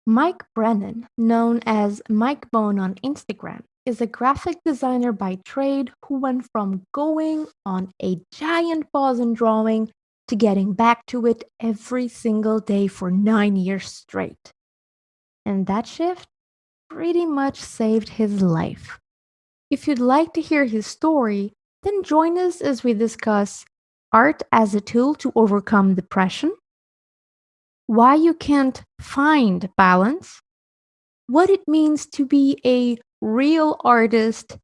Mike Brennan, known as Mike Bone on Instagram, is a graphic designer by trade who went from going on a giant pause in drawing to getting back to it every single day for 9 years straight. And that shift pretty much saved his life. If you'd like to hear his story, then join us as we discuss art as a tool to overcome depression, why you can't find balance, what it means to be a real artist,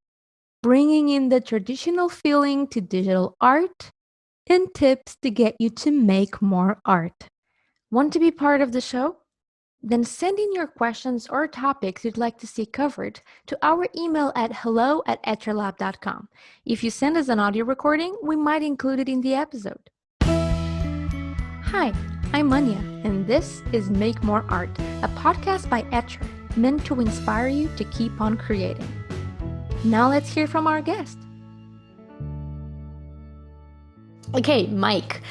bringing in the traditional feeling to digital art, and tips to get you to make more art. Want to be part of the show? Then send in your questions or topics you'd like to see covered to our email at hello@etcherlab.com. If you send us an audio recording, we might include it in the episode. Hi, I'm Anya, and this is Make More Art, a podcast by Etcher, meant to inspire you to keep on creating. Now let's hear from our guest. Okay, Mike,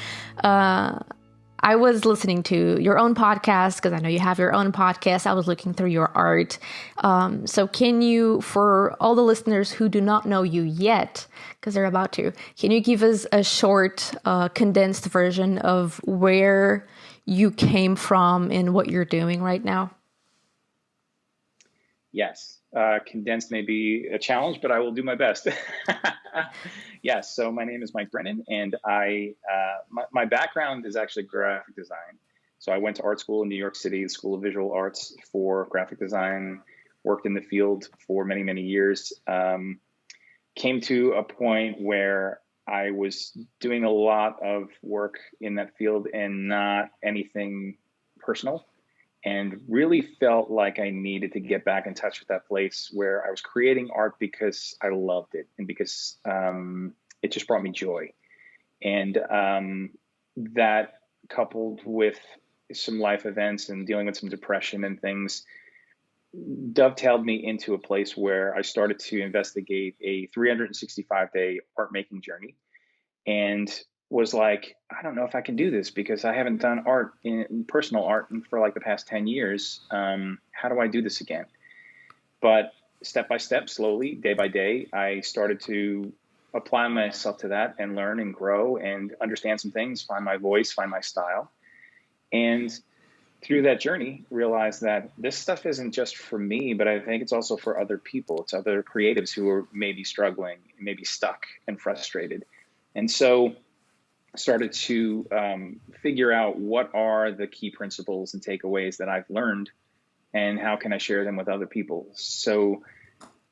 I was listening to your own podcast because I know you have your own podcast. I was looking through your art. So can you, for all the listeners who do not know you yet, because they're about to, can you give us a short, condensed version of where you came from and what you're doing right now? Yes. Condensed may be a challenge, but I will do my best. Yes. So my name is Mike Brennan, and my background is actually graphic design. So I went to art school in New York City, the School of Visual Arts for graphic design, worked in the field for many, many years. Came to a point where I was doing a lot of work in that field and not anything personal, and really felt like I needed to get back in touch with that place where I was creating art because I loved it and because it just brought me joy. And that, coupled with some life events and dealing with some depression and things, dovetailed me into a place where I started to investigate a 365-day art making journey, and was like, I don't know if I can do this because I haven't done art in personal art for like the past 10 years. How do I do this again? But step by step, slowly, day by day, I started to apply myself to that and learn and grow and understand some things, find my voice, find my style. And through that journey, realized that this stuff isn't just for me, but I think it's also for other people. It's other creatives who are maybe struggling, maybe stuck and frustrated. And so started to figure out what are the key principles and takeaways that I've learned and how can I share them with other people. So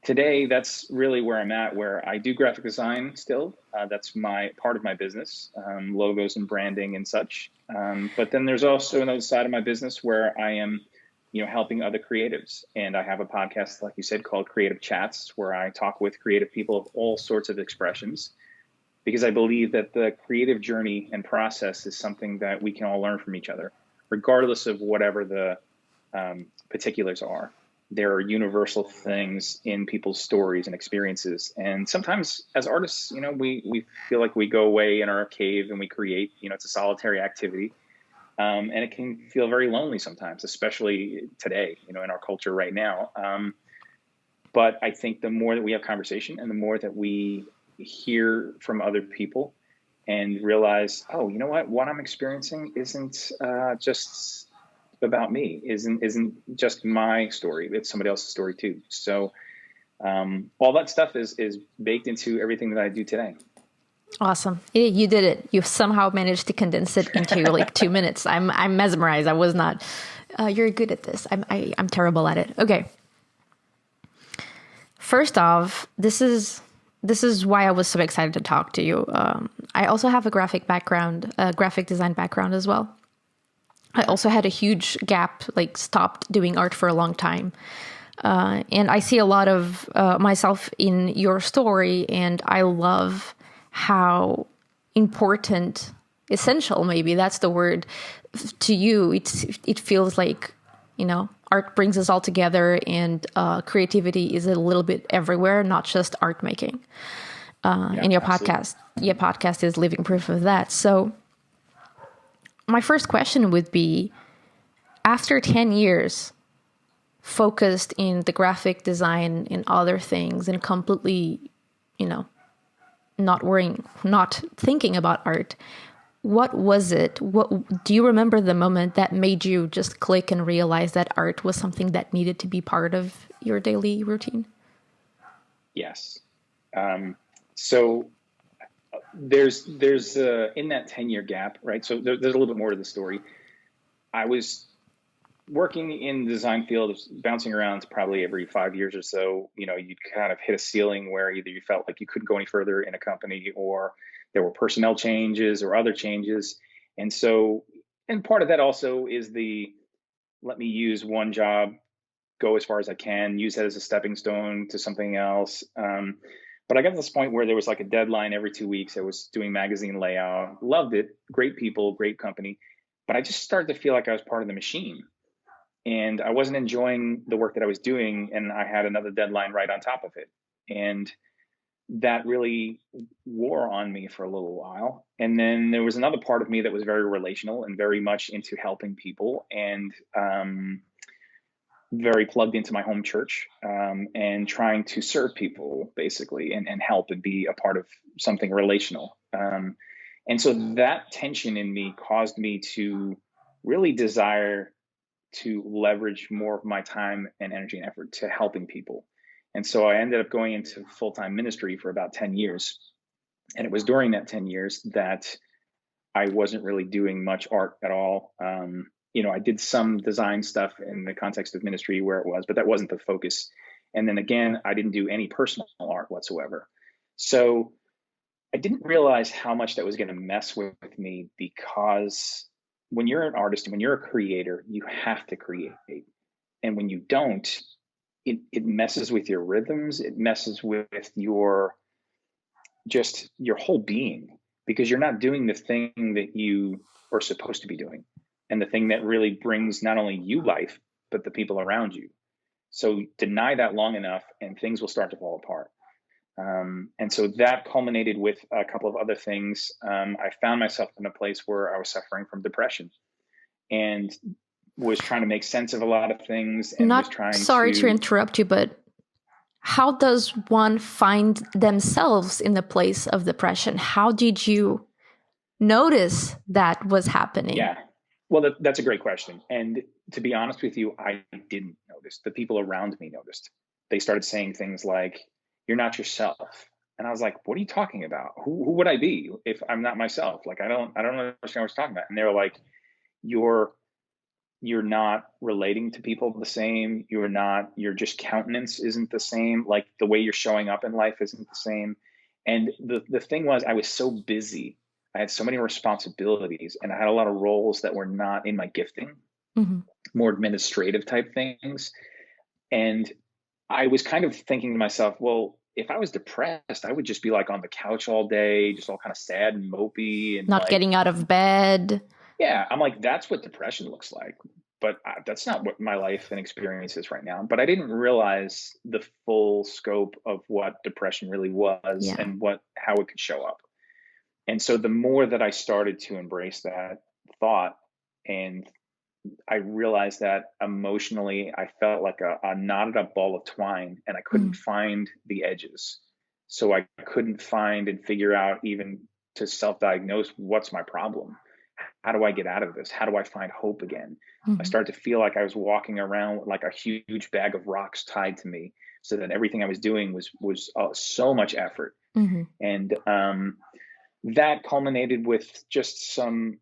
today, that's really where I'm at, where I do graphic design still. That's my part of my business, logos and branding and such. But then there's also another side of my business where I am, helping other creatives. And I have a podcast, like you said, called Creative Chats, where I talk with creative people of all sorts of expressions, because I believe that the creative journey and process is something that we can all learn from each other, regardless of whatever the particulars are. There are universal things in people's stories and experiences. And sometimes as artists, we feel like we go away in our cave and we create, it's a solitary activity. And it can feel very lonely sometimes, especially today, in our culture right now. But I think the more that we have conversation and the more that we hear from other people and realize, oh, you know what I'm experiencing isn't just about me, isn't just my story, it's somebody else's story too. So all that stuff is baked into everything that I do today. Awesome. You did it. You somehow managed to condense it into like 2 minutes. I'm mesmerized. I was not, you're good at this. I'm terrible at it. Okay. First off, this is why I was so excited to talk to you. I also have a graphic design background as well. I also had a huge gap, like stopped doing art for a long time. And I see a lot of myself in your story, and I love how important, essential, maybe that's the word, to you. It feels like, art brings us all together, and creativity is a little bit everywhere, not just art making. And your podcast is living proof of that. So my first question would be, after 10 years focused in the graphic design and other things and completely, you know, not thinking about art. What was it? What do you remember the moment that made you just click and realize that art was something that needed to be part of your daily routine? Yes. So there's in that 10-year gap, right? So there's a little bit more to the story. I was working in the design field, bouncing around probably every 5 years or so. You'd kind of hit a ceiling where either you felt like you couldn't go any further in a company, or there were personnel changes or other changes. And part of that also is let me use one job, go as far as I can, use that as a stepping stone to something else. But I got to this point where there was like a deadline every 2 weeks. I was doing magazine layout, loved it, great people, great company. But I just started to feel like I was part of the machine. And I wasn't enjoying the work that I was doing. And I had another deadline right on top of it. And that really wore on me for a little while. And then there was another part of me that was very relational and very much into helping people, and very plugged into my home church, and trying to serve people basically, and help and be a part of something relational. And so that tension in me caused me to really desire to leverage more of my time and energy and effort to helping people. And so I ended up going into full-time ministry for about 10 years. And it was during that 10 years that I wasn't really doing much art at all. I did some design stuff in the context of ministry where it was, but that wasn't the focus. And then again, I didn't do any personal art whatsoever. So I didn't realize how much that was going to mess with me, because when you're an artist and when you're a creator, you have to create. And when you don't, it messes with your rhythms. It messes with your whole being, because you're not doing the thing that you are supposed to be doing, and the thing that really brings not only you life, but the people around you. So deny that long enough and things will start to fall apart. And so that culminated with a couple of other things. I found myself in a place where I was suffering from depression, and was trying to make sense of a lot of things, and was Not trying sorry to to, interrupt you, but how does one find themselves in the place of depression? How did you notice that was happening? yeah. Well, that's a great question. And to be honest with you, I didn't notice. The people around me noticed. They started saying things like, "You're not yourself." And I was like, "What are you talking about? Who would I be if I'm not myself? Like, I don't understand what you're talking about." And they were like, "You're you're not relating to people the same. Your just countenance isn't the same. Like, the way you're showing up in life isn't the same." And the thing was, I was so busy. I had so many responsibilities, and I had a lot of roles that were not in my gifting, Mm-hmm. more administrative type things. And I was kind of thinking to myself, well, if I was depressed, I would just be like on the couch all day, just all kind of sad and mopey, and Not like, getting out of bed. yeah, I'm like, that's what depression looks like. But that's not what my life and experience is right now. But I didn't realize the full scope of what depression really was, Yeah. and how it could show up. And so the more that I started to embrace that thought, and I realized that emotionally, I felt like a knotted up ball of twine, and I couldn't Mm. find the edges. So I couldn't find and figure out, even to self diagnose, what's my problem? How do I get out of this? How do I find hope again? I Mm-hmm. started to feel like I was walking around with like a huge bag of rocks tied to me, so that everything I was doing was so much effort. Mm-hmm. And that culminated with just some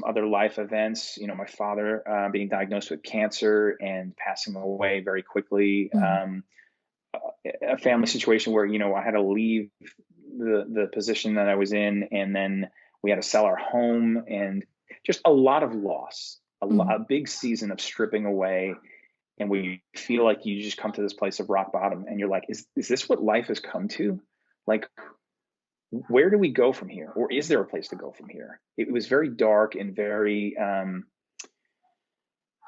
other life events. My father being diagnosed with cancer and passing away very quickly. Mm-hmm. A family situation where I had to leave the position that I was in, and then we had to sell our home, and just a lot of loss, Mm-hmm. a big season of stripping away. And we feel like you just come to this place of rock bottom, and you're like, is this what life has come to? Like, where do we go from here? Or is there a place to go from here? It was very dark and very,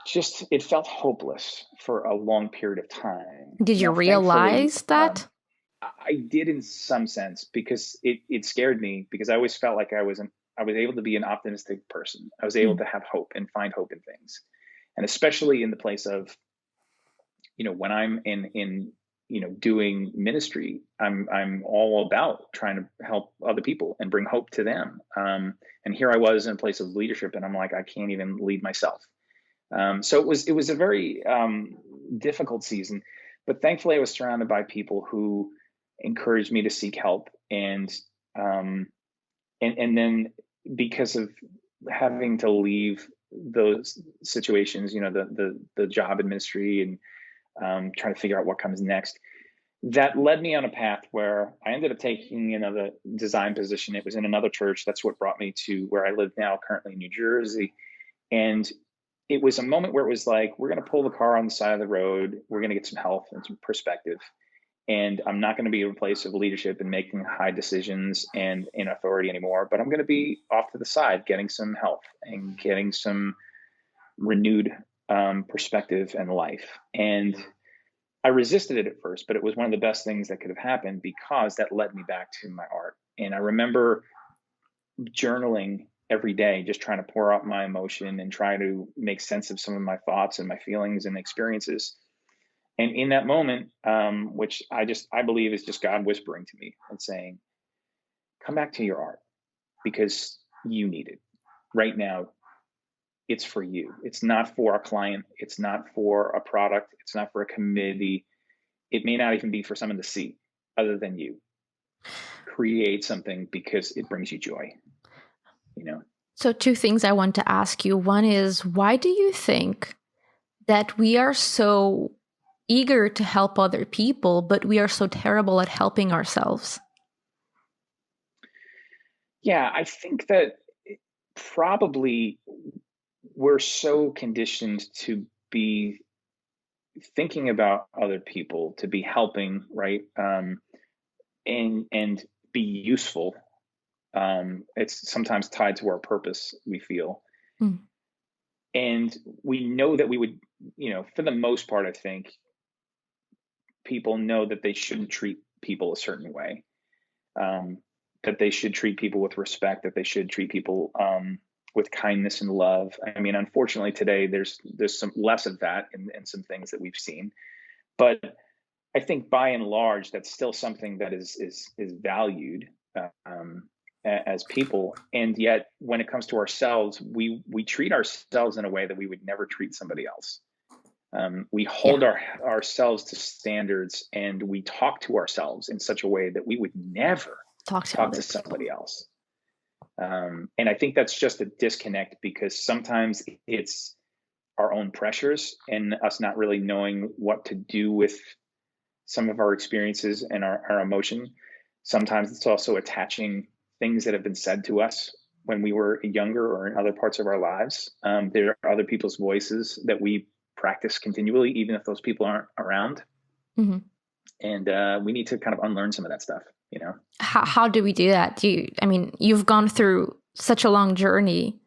just, it felt hopeless for a long period of time. Did you Now, thankfully, realize that? I did in some sense, because it scared me, because I always felt like I was able to be an optimistic person. I was able Mm. to have hope and find hope in things. And especially in the place of when I'm in doing ministry, I'm all about trying to help other people and bring hope to them. And here I was in a place of leadership, and I'm like, I can't even lead myself. So it was a very difficult season, but thankfully I was surrounded by people who encouraged me to seek help, um, and then because of having to leave those situations, the job in ministry, and trying to figure out what comes next, that led me on a path where I ended up taking another design position. It was in another church. That's what brought me to where I live now, currently in New Jersey. And it was a moment where it was like, we're going to pull the car on the side of the road. We're going to get some health and some perspective. And I'm not going to be in a place of leadership and making high decisions and in authority anymore, but I'm going to be off to the side, getting some health and getting some renewed perspective and life. And I resisted it at first, but it was one of the best things that could have happened, because that led me back to my art. And I remember journaling every day, just trying to pour out my emotion and try to make sense of some of my thoughts and my feelings and experiences. And in that moment, which I believe is just God whispering to me and saying, come back to your art, because you need it right now. It's for you. It's not for a client. It's not for a product. It's not for a committee. It may not even be for someone to see other than you. Create something because it brings you joy, you know? So, two things I want to ask you. One is, why do you think that we are so eager to help other people, but we are so terrible at helping ourselves? Yeah, I think that probably we're so conditioned to be thinking about other people, to be helping, right? And be useful. It's sometimes tied to our purpose, we feel. Mm. And we know that we would, for the most part, I think people know that they shouldn't treat people a certain way, um, that they should treat people with respect, that they should treat people with kindness and love. I mean, unfortunately, today there's some less of that in some things that we've seen, but I think by and large that's still something that is valued um, as people. And yet, when it comes to ourselves, we treat ourselves in a way that we would never treat somebody else. We hold Yeah, ourselves to standards, and we talk to ourselves in such a way that we would never talk to talk to other people. somebody else. And I think that's just a disconnect, because sometimes it's our own pressures and us not really knowing what to do with some of our experiences and our emotion. Sometimes it's also attaching things that have been said to us when we were younger or in other parts of our lives. There are other people's voices that we practice continually, even if those people aren't around. Mm-hmm. And we need to kind of unlearn some of that stuff, How do we do that? I mean, you've gone through such a long journey.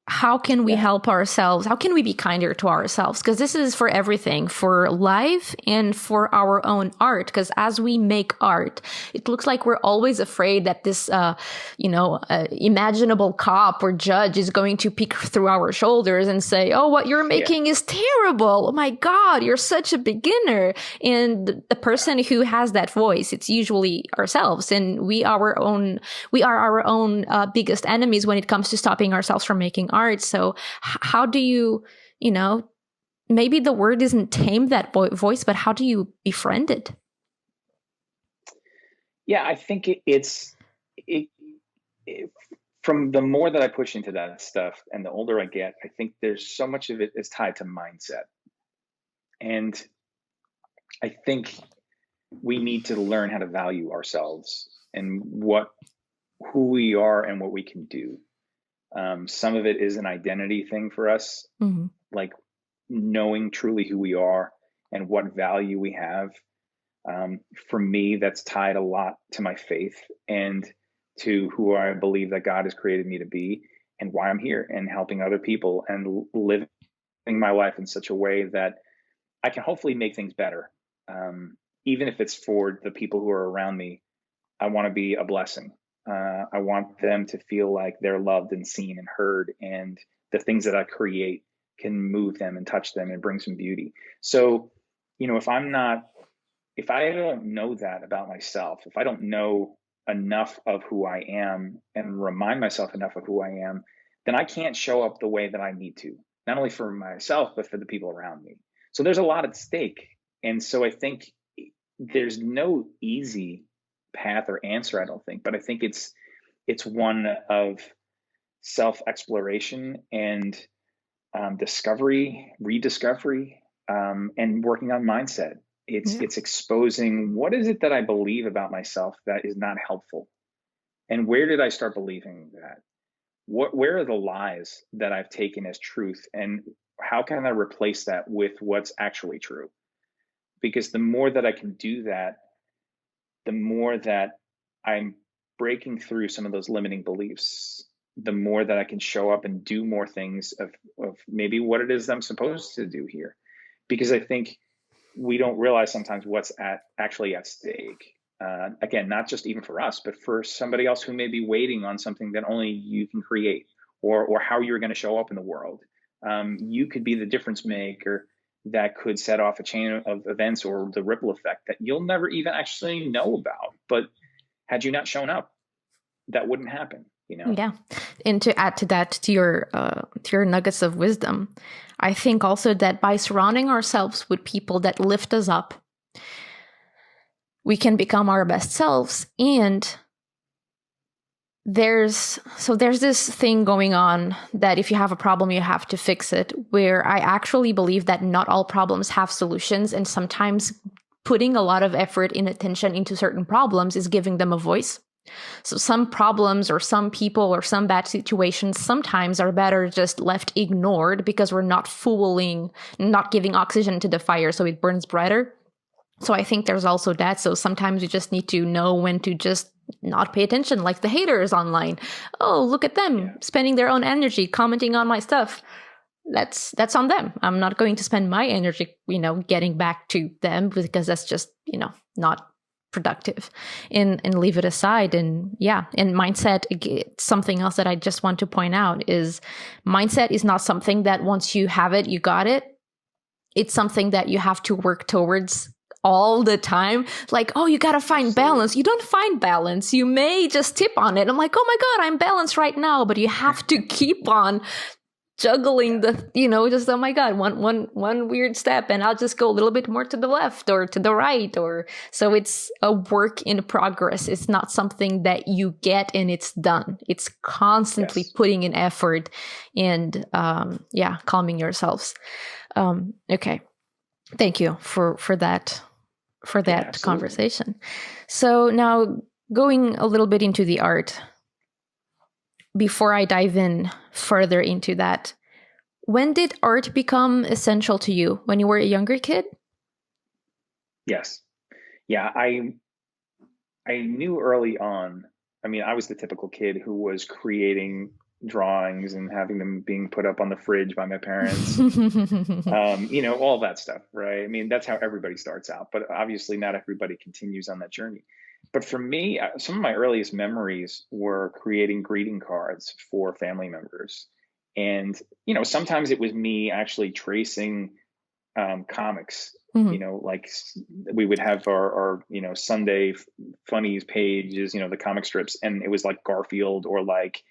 How can we Yeah. help ourselves? How can we be kinder to ourselves? Because this is for everything, for life and for our own art. Because as we make art, it looks like we're always afraid that this, imaginable cop or judge is going to peek through our shoulders and say, "Oh, what you're Yeah. making is terrible. Oh my God, you're such a beginner." And the person who has that voice, it's usually ourselves, and we are our own biggest enemies when it comes to stopping ourselves from making art. So how do you, maybe the word isn't tame that voice, but how do you befriend it? Yeah, I think it, from the more that I push into that stuff and the older I get, I think there's so much of it is tied to mindset. And I think we need to learn how to value ourselves and who we are and what we can do. Some of it is an identity thing for us, Mm-hmm. like knowing truly who we are and what value we have. For me, that's tied a lot to my faith and to who I believe that God has created me to be, and why I'm here and helping other people and living my life in such a way that I can hopefully make things better. Even if it's for the people who are around me, I want to be a blessing. I want them to feel like they're loved and seen and heard, and the things that I create can move them and touch them and bring some beauty. So, if I don't know that about myself, if I don't know enough of who I am and remind myself enough of who I am, then I can't show up the way that I need to, not only for myself, but for the people around me. So there's a lot at stake. And so I think there's no easy path or answer, I don't think, but I think it's one of self exploration and discovery, rediscovery, and working on mindset. It's exposing what is it that I believe about myself that is not helpful, and where did I start believing that? Where are the lies that I've taken as truth, and how can I replace that with what's actually true? Because the more that I can do that, the more that I'm breaking through some of those limiting beliefs, the more that I can show up and do more things of maybe what it is I'm supposed to do here. Because I think we don't realize sometimes what's actually at stake. Again, not just even for us, but for somebody else who may be waiting on something that only you can create, or how you're going to show up in the world. You could be the difference maker that could set off a chain of events or the ripple effect that you'll never even actually know about. But had you not shown up, that wouldn't happen. Yeah. And to add to that, to your nuggets of wisdom, I think also that by surrounding ourselves with people that lift us up, we can become our best selves. And there's this thing going on that if you have a problem, you have to fix it, where I actually believe that not all problems have solutions. And sometimes putting a lot of effort and attention into certain problems is giving them a voice. So some problems or some people or some bad situations sometimes are better just left ignored because we're not giving oxygen to the fire so it burns brighter. So I think there's also that. So sometimes you just need to know when to just not pay attention, like the haters online. Oh, look at them spending their own energy commenting on my stuff. That's on them. I'm not going to spend my energy, getting back to them, because that's just, not productive, and leave it aside. And mindset, something else that I just want to point out is mindset is not something that once you have it, you got it. It's something that you have to work towards all the time. Like, oh, you got to find balance. You don't find balance. You may just tip on it. I'm like, oh my God, I'm balanced right now. But you have to keep on juggling just, oh my God, one weird step and I'll just go a little bit more to the left or to the right. So it's a work in progress. It's not something that you get and it's done. It's constantly putting in effort and, calming yourselves. Okay. Thank you for that conversation. So now going a little bit into the art, before I dive in further into that, when did art become essential to you? When you were a younger kid? Yes. Yeah, I knew early on. I mean, I was the typical kid who was creating drawings and having them being put up on the fridge by my parents. All that stuff, right? I mean, that's how everybody starts out, but obviously not everybody continues on that journey. But for me, some of my earliest memories were creating greeting cards for family members. And, sometimes it was me actually tracing comics. Like we would have our Sunday funnies pages, the comic strips, and it was like Garfield or like,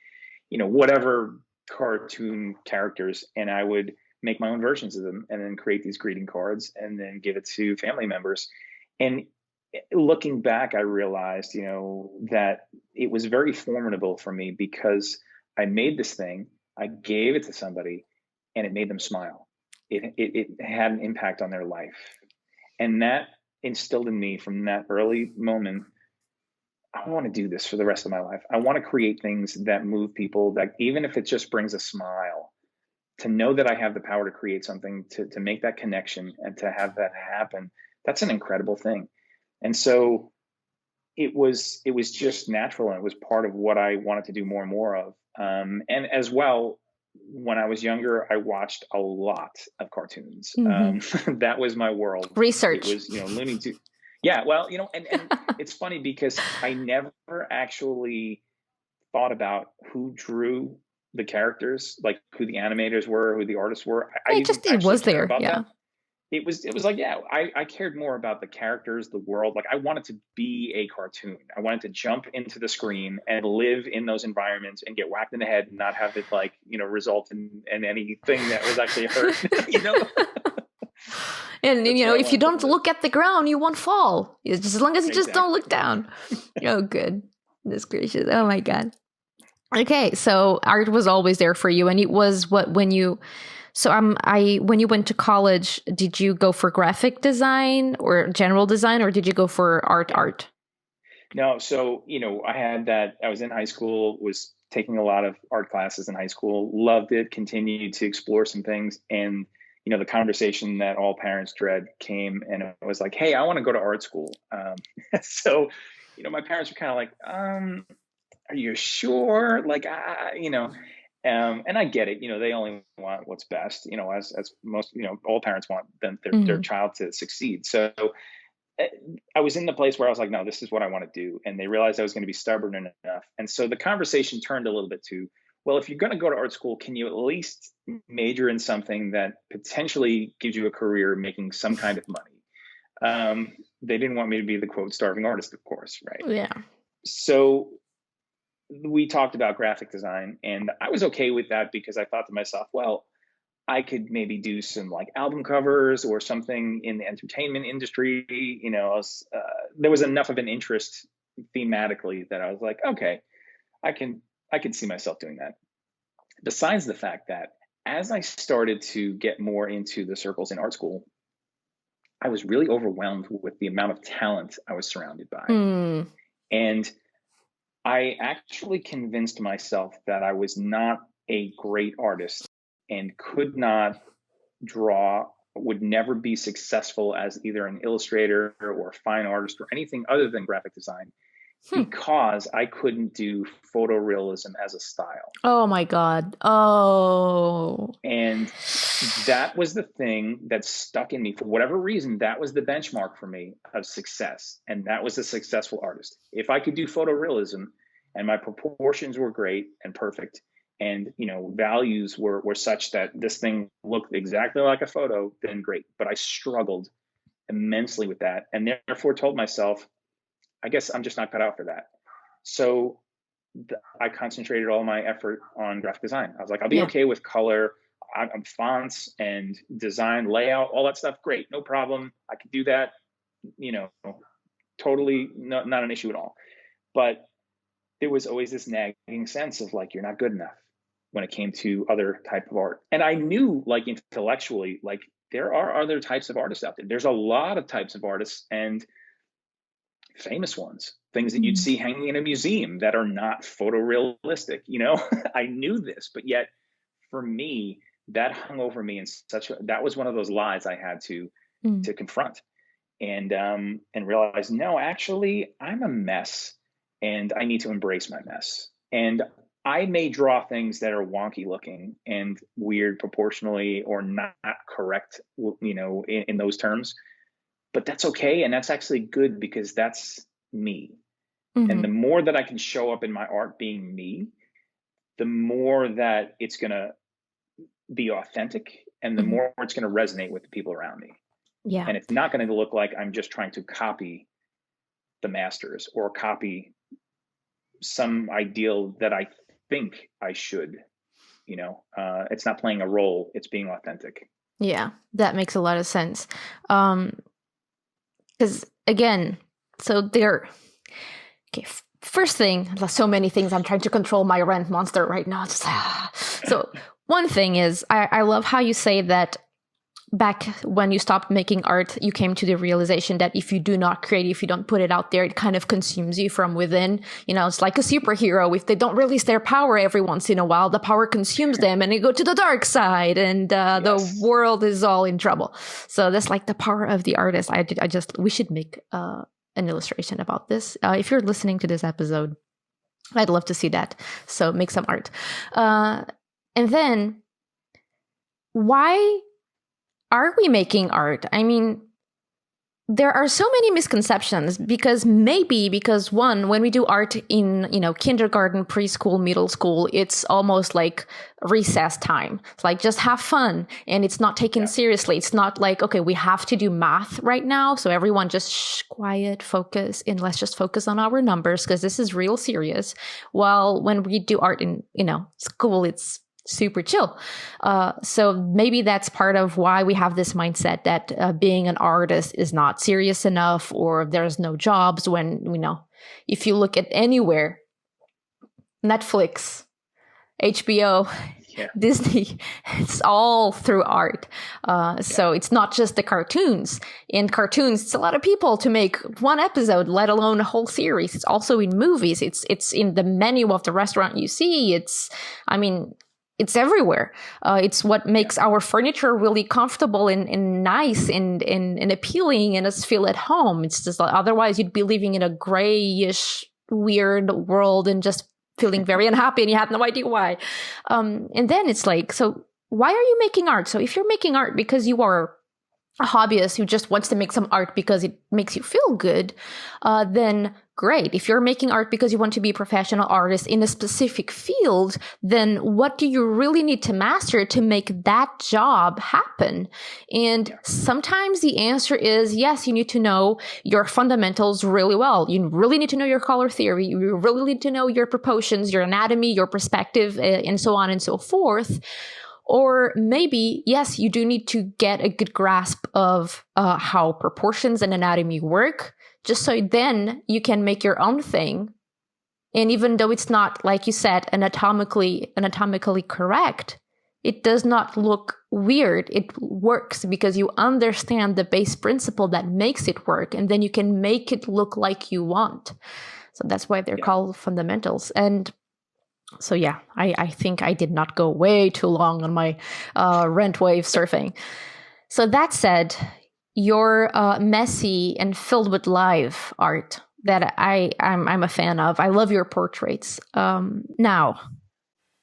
whatever cartoon characters. And I would make my own versions of them and then create these greeting cards and then give it to family members. And looking back, I realized, that it was very formidable for me because I made this thing, I gave it to somebody, and it made them smile. It had an impact on their life. And that instilled in me from that early moment, I want to do this for the rest of my life. I want to create things that move people, that even if it just brings a smile, to know that I have the power to create something, to make that connection and to have that happen, that's an incredible thing. And so it was just natural, and it was part of what I wanted to do more and more of. And as well, when I was younger, I watched a lot of cartoons. That was my world. Research. It was, Looney Tunes. Yeah, well, and it's funny because I never actually thought about who drew the characters, like who the animators were, who the artists were. I didn't It actually was care there. about Yeah. that. It was like, yeah, I cared more about the characters, the world. Like I wanted to be a cartoon. I wanted to jump into the screen and live in those environments and get whacked in the head and not have it like, result in anything that was actually hurt, And That's what I if you wanted to don't live. look at the ground, you won't fall. It's just as long as you just don't Exactly. look down. Oh, good. Goodness gracious. Oh my God. Okay, so art was always there for you, and it was what when you. So when you went to college, did you go for graphic design or general design, or did you go for art? No, so, I had that. I was in high school, was taking a lot of art classes in high school, loved it, continued to explore some things. And, the conversation that all parents dread came, and it was like, hey, I want to go to art school. So, my parents were kind of like, are you sure? Like, and I get it. They only want what's best, as most, all parents want their Mm-hmm. child to succeed. So, I was in the place where I was like, no, this is what I want to do. And they realized I was going to be stubborn enough. And so the conversation turned a little bit to, well, if you're going to go to art school, can you at least major in something that potentially gives you a career making some kind of money? They didn't want me to be the quote starving artist, of course, right? Yeah. So we talked about graphic design, and I was okay with that because I thought to myself, well, I could maybe do some like album covers or something in the entertainment industry. There was enough of an interest thematically that I was like, okay, I can see myself doing that. Besides the fact that as I started to get more into the circles in art school, I was really overwhelmed with the amount of talent I was surrounded by. Mm. And I actually convinced myself that I was not a great artist and could not draw, would never be successful as either an illustrator or a fine artist or anything other than graphic design because I couldn't do photorealism as a style. Oh my God. Oh. And that was the thing that stuck in me. For whatever reason, that was the benchmark for me of success. And that was a successful artist. If I could do photorealism and my proportions were great and perfect, and values were such that this thing looked exactly like a photo, then great. But I struggled immensely with that, and therefore told myself, I guess I'm just not cut out for that. So I concentrated all my effort on graphic design. I was like, I'll be okay with color, I'm fonts and design, layout, all that stuff. Great, no problem. I could do that. Totally not an issue at all. But there was always this nagging sense of like, you're not good enough when it came to other type of art. And I knew like intellectually, like there are other types of artists out there. There's a lot of types of artists and famous ones, things that you'd see hanging in a museum that are not photorealistic. I knew this, but yet for me, that hung over me in that was one of those lies I had to confront and realize, no, actually I'm a mess and I need to embrace my mess. And I may draw things that are wonky looking and weird proportionally or not correct, in those terms, but that's okay. And that's actually good because that's me. Mm-hmm. And the more that I can show up in my art being me, the more that it's going to be authentic and the more it's going to resonate with the people around me. Yeah. And it's not going to look like I'm just trying to copy the masters or copy some ideal that I think I should. It's not playing a role, it's being authentic. Yeah, that makes a lot of sense. Because again, so okay, first thing, so many things, I'm trying to control my rant monster right now. So one thing is, I love how you say that back when you stopped making art, you came to the realization that if you do not create, if you don't put it out there, it kind of consumes you from within. It's like a superhero. If they don't release their power every once in a while, the power consumes them and they go to the dark side and the world is all in trouble. So that's like the power of the artist. We should make an illustration about this. If you're listening to this episode, I'd love to see that. So make some art. And then why are we making art? I mean, there are so many misconceptions because one, when we do art in, kindergarten, preschool, middle school, it's almost like recess time. It's like, just have fun, and it's not taken seriously. It's not like, okay, we have to do math right now, so everyone just quiet, focus, and let's just focus on our numbers because this is real serious. While when we do art in, school, it's super chill. So maybe that's part of why we have this mindset that being an artist is not serious enough, or there's no jobs. When, if you look at anywhere, Netflix, HBO, Disney, it's all through art. So it's not just the cartoons. In cartoons, it's a lot of people to make one episode, let alone a whole series. It's also in movies. It's in the menu of the restaurant you see. It's everywhere. It's what makes our furniture really comfortable and nice and appealing, and us feel at home. It's just like, otherwise you'd be living in a grayish, weird world and just feeling very unhappy, and you have no idea why. And then it's like, so why are you making art? So if you're making art because you are a hobbyist who just wants to make some art because it makes you feel good, then great. If you're making art because you want to be a professional artist in a specific field, then what do you really need to master to make that job happen? And sometimes the answer is yes, you need to know your fundamentals really well. You really need to know your color theory. You really need to know your proportions, your anatomy, your perspective, and so on and so forth. Or maybe, yes, you do need to get a good grasp of how proportions and anatomy work, just so then you can make your own thing. And even though it's not, like you said, anatomically correct, it does not look weird. It works because you understand the base principle that makes it work, and then you can make it look like you want. So that's why they're called fundamentals. And so yeah, I think I did not go way too long on my rent wave surfing. So that said, your messy and filled with live art that I'm a fan of. I love your portraits. Now,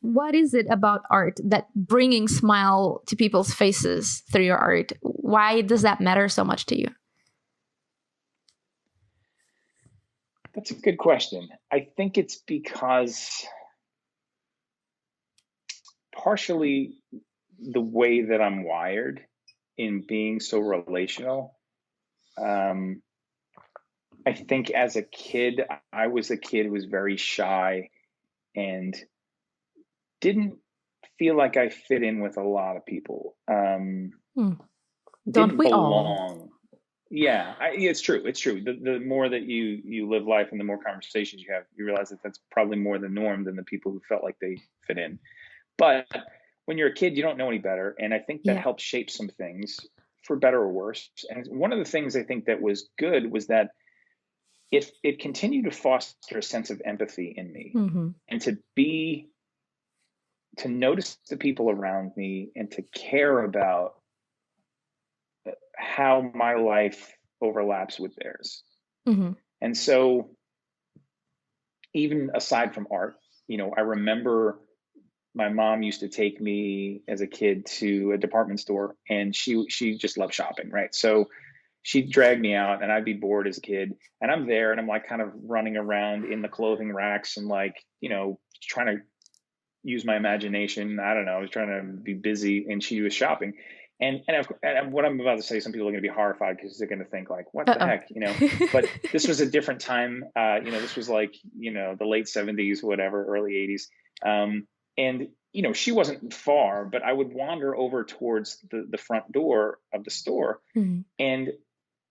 what is it about art that bringing smile to people's faces through your art? Why does that matter so much to you? That's a good question. I think it's because partially the way that I'm wired in being so relational. I think as a kid, I was a kid who was very shy and didn't feel like I fit in with a lot of people. Don't Didn't we belong. all? Yeah, it's true. It's true. The more that you live life and the more conversations you have, you realize that that's probably more the norm than the people who felt like they fit in. But when you're a kid, you don't know any better. And I think that helps shape some things for better or worse. And one of the things I think that was good was that it continued to foster a sense of empathy in me, and to notice the people around me and to care about how my life overlaps with theirs. And so even aside from art, I remember my mom used to take me as a kid to a department store, and she just loved shopping, right? So she'd drag me out, and I'd be bored as a kid, and I'm there, and I'm like kind of running around in the clothing racks and like, trying to use my imagination. I don't know. I was trying to be busy, and she was shopping. And what I'm about to say, some people are going to be horrified because they're going to think like, what the heck, but this was a different time. This was like, the late 70s, whatever, early 80s. And, she wasn't far, but I would wander over towards the front door of the store. And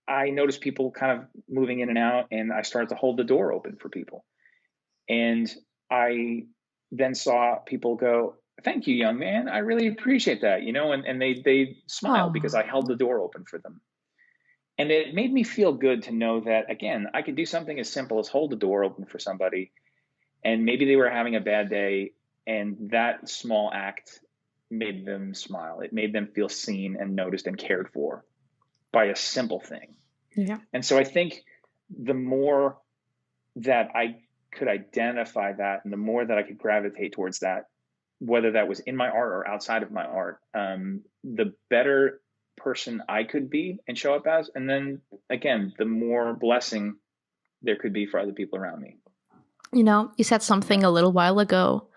I noticed people kind of moving in and out, and I started to hold the door open for people. And I then saw people go, "Thank you, young man. I really appreciate that." And they smiled because I held the door open for them. And it made me feel good to know that, again, I could do something as simple as hold the door open for somebody, and maybe they were having a bad day, and that small act made them smile. It made them feel seen and noticed and cared for by a simple thing. Yeah. And so I think the more that I could identify that, and the more that I could gravitate towards that, whether that was in my art or outside of my art, the better person I could be and show up as. And then again, the more blessing there could be for other people around me. You know, you said something a little while ago.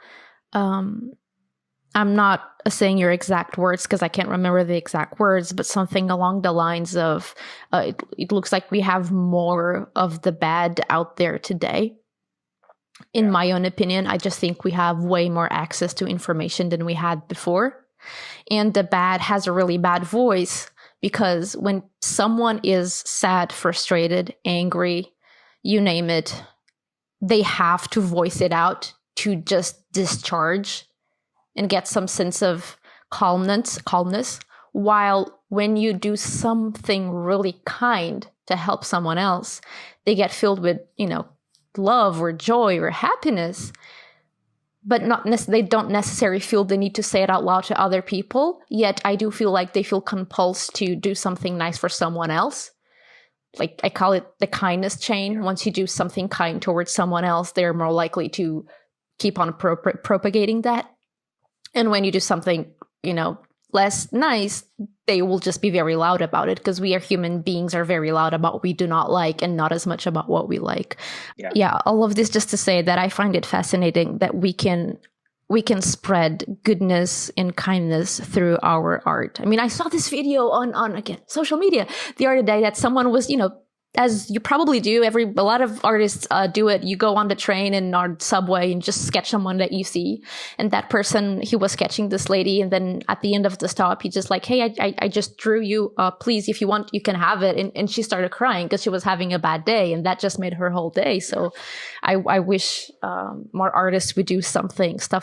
I'm not saying your exact words because I can't remember the exact words, but something along the lines of it looks like we have more of the bad out there today. In my own opinion, I just think we have way more access to information than we had before. And the bad has a really bad voice because when someone is sad, frustrated, angry, you name it, they have to voice it out to just discharge and get some sense of calmness. While when you do something really kind to help someone else, they get filled with, love or joy or happiness, but they don't necessarily feel the need to say it out loud to other people. Yet I do feel like they feel compulsed to do something nice for someone else. Like I call it the kindness chain. Once you do something kind towards someone else, they're more likely to keep on propagating that. And when you do something, less nice, they will just be very loud about it because we are human beings are very loud about what we do not like and not as much about what we like. Yeah, all of this just to say that I find it fascinating that we can spread goodness and kindness through our art. I mean, I saw this video on again, social media the other day that someone was, as you probably do, a lot of artists do it. You go on the train and on subway and just sketch someone that you see. And that person, he was sketching this lady. And then at the end of the stop, he just like, hey, I just drew you. Please, if you want, you can have it. And she started crying because she was having a bad day. And that just made her whole day. So I wish more artists would do stuff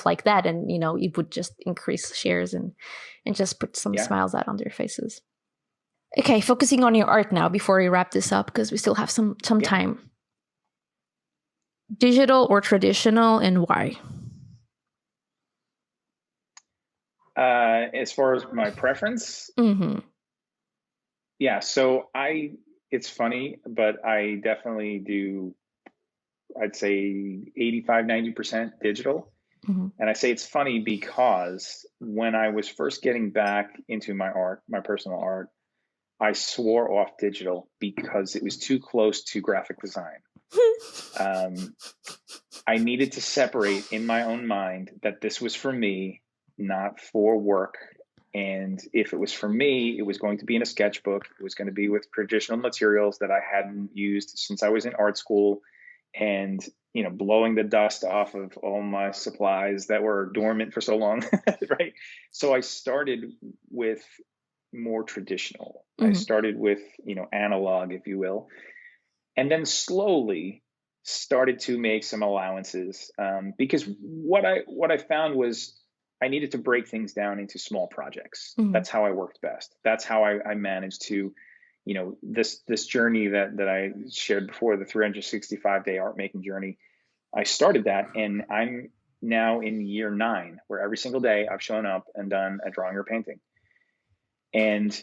like that. And, it would just increase shares and just put some smiles out on their faces. Okay, focusing on your art now before we wrap this up, because we still have some time. Digital or traditional, and why? As far as my preference, yeah. So it's funny, but I definitely do. I'd say 85, 90% digital. And I say it's funny because when I was first getting back into my art, my personal art, I swore off digital because it was too close to graphic design. I needed to separate in my own mind that this was for me, not for work. And if it was for me, it was going to be in a sketchbook. It was going to be with traditional materials that I hadn't used since I was in art school, and blowing the dust off of all my supplies that were dormant for so long, right? So I started with more traditional. I started with, analog, if you will, and then slowly started to make some allowances because what I found was I needed to break things down into small projects. That's how I worked best. That's how I managed to, this journey that I shared before, the 365-day art making journey. I started that, and I'm now in year 9, where every single day I've shown up and done a drawing or painting. And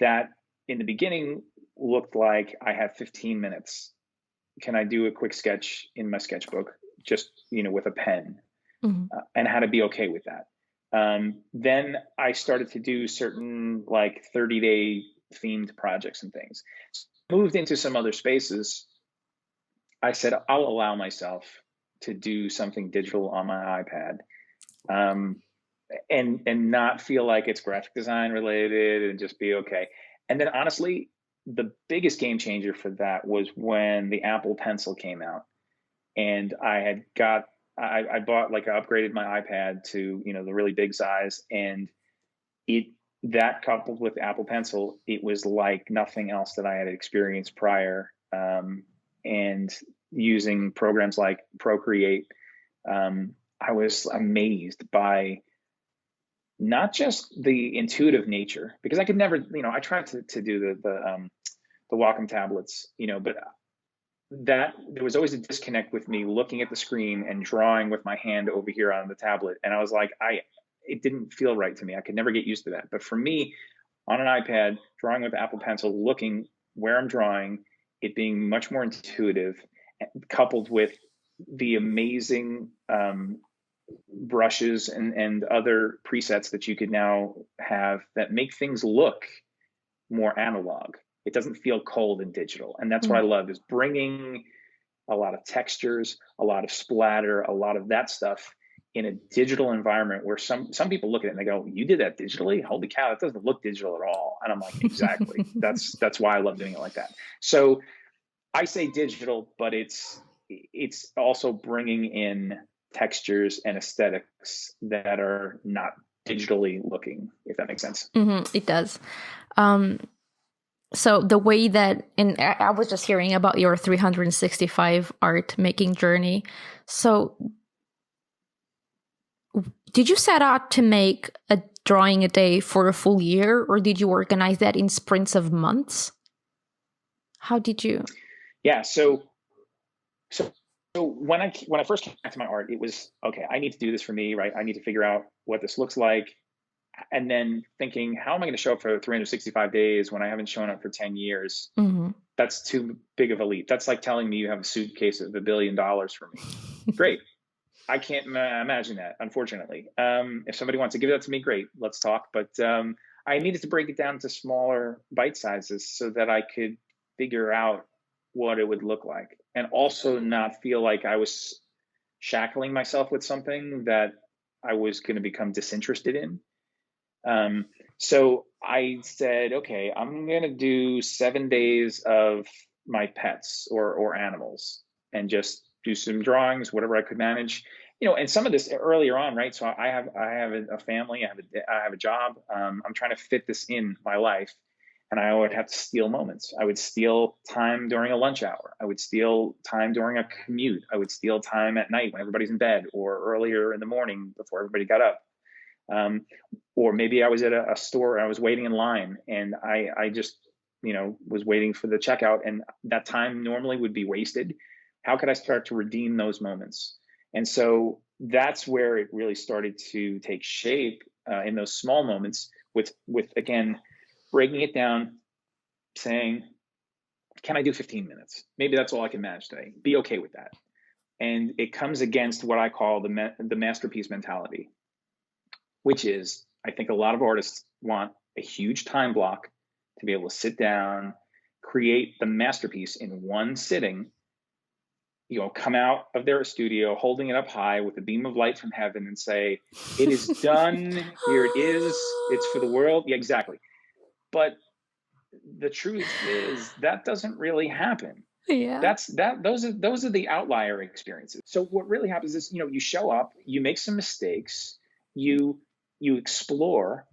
that in the beginning looked like I have 15 minutes. Can I do a quick sketch in my sketchbook, just, with a pen, and how to be okay with that. Then I started to do certain 30-day themed projects and things. Moved into some other spaces. I said, I'll allow myself to do something digital on my iPad. And not feel like it's graphic design related and just be okay. And then honestly, the biggest game changer for that was when the Apple Pencil came out, and I bought I upgraded my iPad to, the really big size, and that coupled with Apple Pencil, it was like nothing else that I had experienced prior. And using programs like Procreate, I was amazed by not just the intuitive nature, because I could never, I tried to do the Wacom tablets, but that there was always a disconnect with me looking at the screen and drawing with my hand over here on the tablet. And I was like, it didn't feel right to me. I could never get used to that. But for me, on an iPad, drawing with Apple Pencil, looking where I'm drawing, it being much more intuitive, coupled with the amazing brushes and other presets that you could now have that make things look more analog. It doesn't feel cold and digital. And that's what I love, is bringing a lot of textures, a lot of splatter, a lot of that stuff in a digital environment where some people look at it and they go, you did that digitally? Holy cow, that doesn't look digital at all. And I'm like, exactly. That's why I love doing it like that. So I say digital, but it's also bringing in textures and aesthetics that are not digitally looking, if that makes sense. It does. So the way that, and I was just hearing about your 365 art making journey. So did you set out to make a drawing a day for a full year, or did you organize that in sprints of months? How did you? Yeah, so when I first came back to my art, it was, okay, I need to do this for me, right? I need to figure out what this looks like. And then thinking, how am I going to show up for 365 days when I haven't shown up for 10 years? That's too big of a leap. That's like telling me you have a suitcase of $1 billion for me. Great. I can't imagine that, unfortunately. If somebody wants to give that to me, great, let's talk. But I needed to break it down to smaller bite sizes so that I could figure out what it would look like, and also not feel like I was shackling myself with something that I was going to become disinterested in. So I said, okay, I'm going to do 7 days of my pets or animals and just do some drawings, whatever I could manage, and some of this earlier on, right? So I have a family, I have a job. I'm trying to fit this in my life, and I would have to steal moments. I would steal time during a lunch hour. I would steal time during a commute. I would steal time at night when everybody's in bed, or earlier in the morning before everybody got up. Or maybe I was at a store and I was waiting in line, and I just, was waiting for the checkout, and that time normally would be wasted. How could I start to redeem those moments? And so that's where it really started to take shape, in those small moments, with again, breaking it down, saying, can I do 15 minutes? Maybe that's all I can manage today. Be okay with that. And it comes against what I call the masterpiece mentality, which is, I think a lot of artists want a huge time block to be able to sit down, create the masterpiece in one sitting, come out of their studio, holding it up high with a beam of light from heaven, and say, it is done, here it is, it's for the world. Yeah, exactly. But the truth is that doesn't really happen. Yeah. Those are the outlier experiences. So what really happens is, you show up, you make some mistakes, you explore,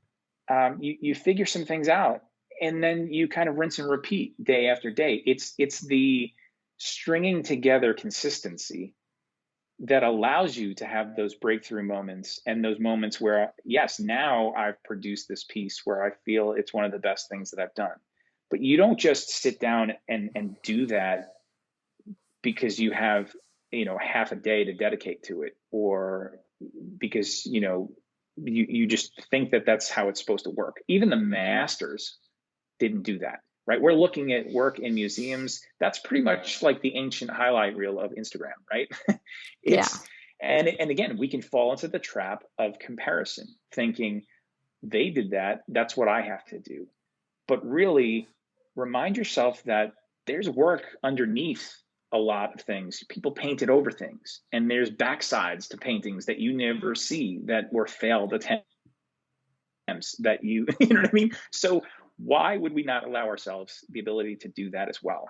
you figure some things out, and then you kind of rinse and repeat day after day. It's the stringing together consistency that allows you to have those breakthrough moments, and those moments where, yes, now I've produced this piece where I feel it's one of the best things that I've done. But you don't just sit down and do that because you have, half a day to dedicate to it, or because, you just think that that's how it's supposed to work. Even the masters didn't do that, right? We're looking at work in museums. That's pretty much like the ancient highlight reel of Instagram, right? Yeah. And again, we can fall into the trap of comparison, thinking they did that, that's what I have to do. But really remind yourself that there's work underneath a lot of things. People painted over things, and there's backsides to paintings that you never see, that were failed attempts that you know what I mean? So why would we not allow ourselves the ability to do that as well?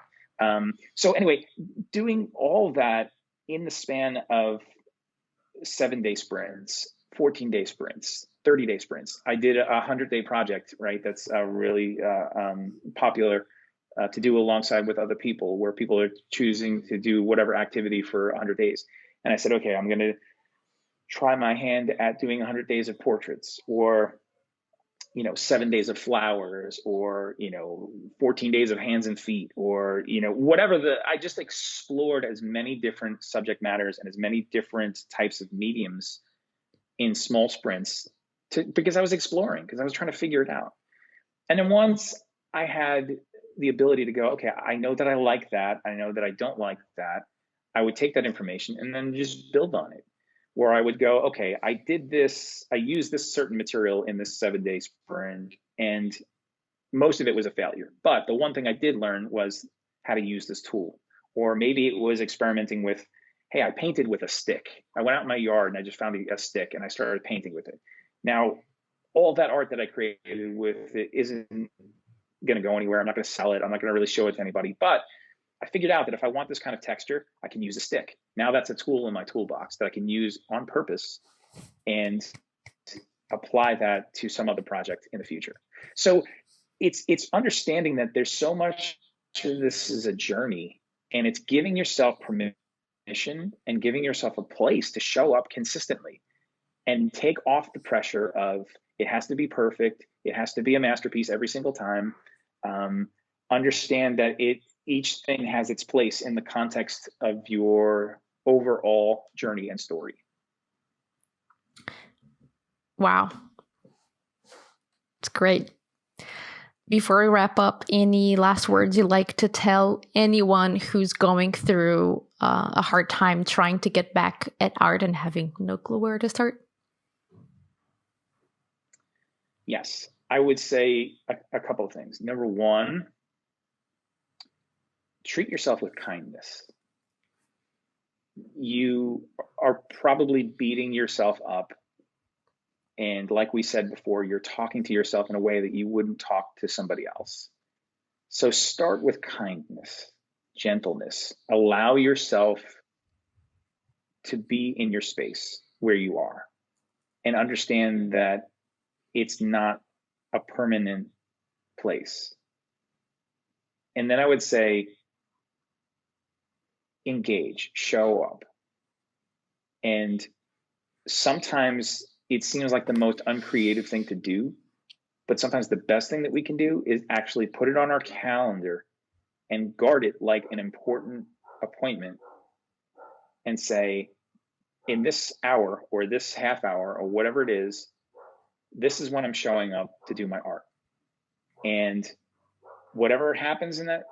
So anyway, doing all of that in the span of 7-day sprints, 14-day sprints, 30-day sprints. I did a 100-day project, right? That's really popular to do alongside with other people, where people are choosing to do whatever activity for 100 days. And I said, okay, I'm going to try my hand at doing 100 days of portraits, or 7 days of flowers, or 14 days of hands and feet, or whatever. I just explored as many different subject matters and as many different types of mediums in small sprints, because I was exploring, because I was trying to figure it out. And then once I had the ability to go, okay, I know that I like that, I know that I don't like that, I would take that information and then just build on it. Where I would go, okay, I did this, I used this certain material in this 7-day sprint, and most of it was a failure. But the one thing I did learn was how to use this tool. Or maybe it was experimenting with, hey, I painted with a stick. I went out in my yard and I just found a stick and I started painting with it. Now, all that art that I created with it isn't going to go anywhere. I'm not going to sell it. I'm not going to really show it to anybody. But I figured out that if I want this kind of texture, I can use a stick. Now that's a tool in my toolbox that I can use on purpose and apply that to some other project in the future. So it's understanding that there's so much to this is a journey, and it's giving yourself permission and giving yourself a place to show up consistently and take off the pressure of it has to be perfect. It has to be a masterpiece every single time. Understand that each thing has its place in the context of your overall journey and story. Wow. It's great. Before we wrap up, any last words you'd like to tell anyone who's going through a hard time trying to get back at art and having no clue where to start? Yes, I would say a couple of things. Number one, treat yourself with kindness. You are probably beating yourself up. And like we said before, you're talking to yourself in a way that you wouldn't talk to somebody else. So start with kindness, gentleness. Allow yourself to be in your space where you are and understand that it's not a permanent place. And then I would say, engage, show up. And sometimes it seems like the most uncreative thing to do, but sometimes the best thing that we can do is actually put it on our calendar and guard it like an important appointment and say, in this hour or this half hour or whatever it is, this is when I'm showing up to do my art. And whatever happens in that,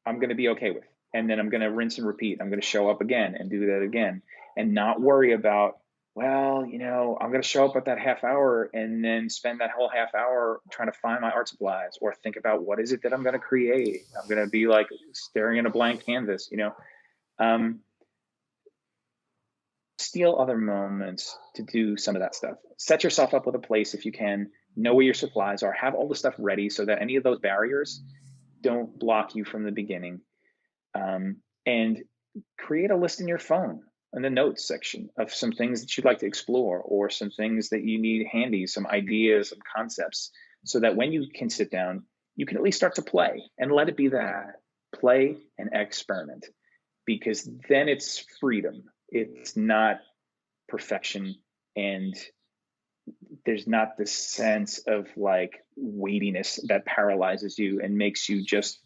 I'm going to be okay with. And then I'm going to rinse and repeat. I'm going to show up again and do that again and not worry about, well, I'm going to show up at that half hour and then spend that whole half hour trying to find my art supplies or think about what is it that I'm going to create. I'm going to be like staring at a blank canvas, steal other moments to do some of that stuff. Set yourself up with a place if you can. Know where your supplies are. Have all the stuff ready so that any of those barriers don't block you from the beginning. And create a list in your phone in the notes section of some things that you'd like to explore or some things that you need handy, some ideas, some concepts, so that when you can sit down, you can at least start to play and let it be that. Play and experiment, because then it's freedom. It's not perfection, and there's not this sense of like weightiness that paralyzes you and makes you just,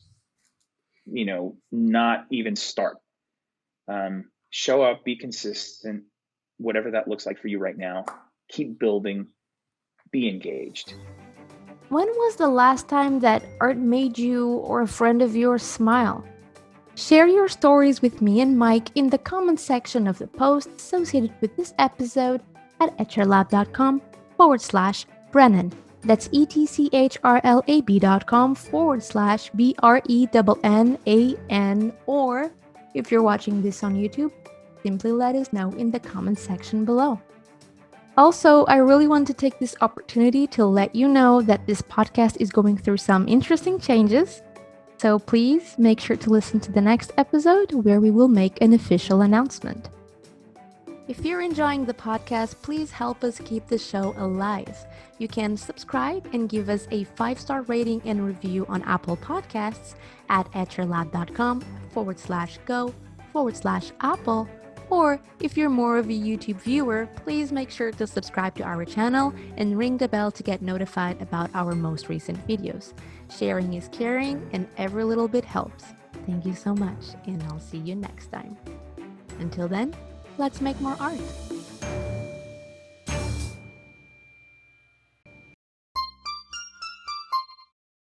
not even start. Show up, be consistent, whatever that looks like for you right now. Keep building, be engaged. When was the last time that art made you or a friend of yours smile? Share your stories with me and Mike in the comment section of the post associated with this episode at etchrlab.com/Brennan. That's etchrlab.com/BRENNAN. Or if you're watching this on YouTube, simply let us know in the comment section below. Also, I really want to take this opportunity to let you know that this podcast is going through some interesting changes. So please make sure to listen to the next episode where we will make an official announcement. If you're enjoying the podcast, please help us keep the show alive. You can subscribe and give us a 5-star rating and review on Apple Podcasts at etchrlab.com/go/Apple. Or if you're more of a YouTube viewer, please make sure to subscribe to our channel and ring the bell to get notified about our most recent videos. Sharing is caring, and every little bit helps. Thank you so much, and I'll see you next time. Until then, let's make more art.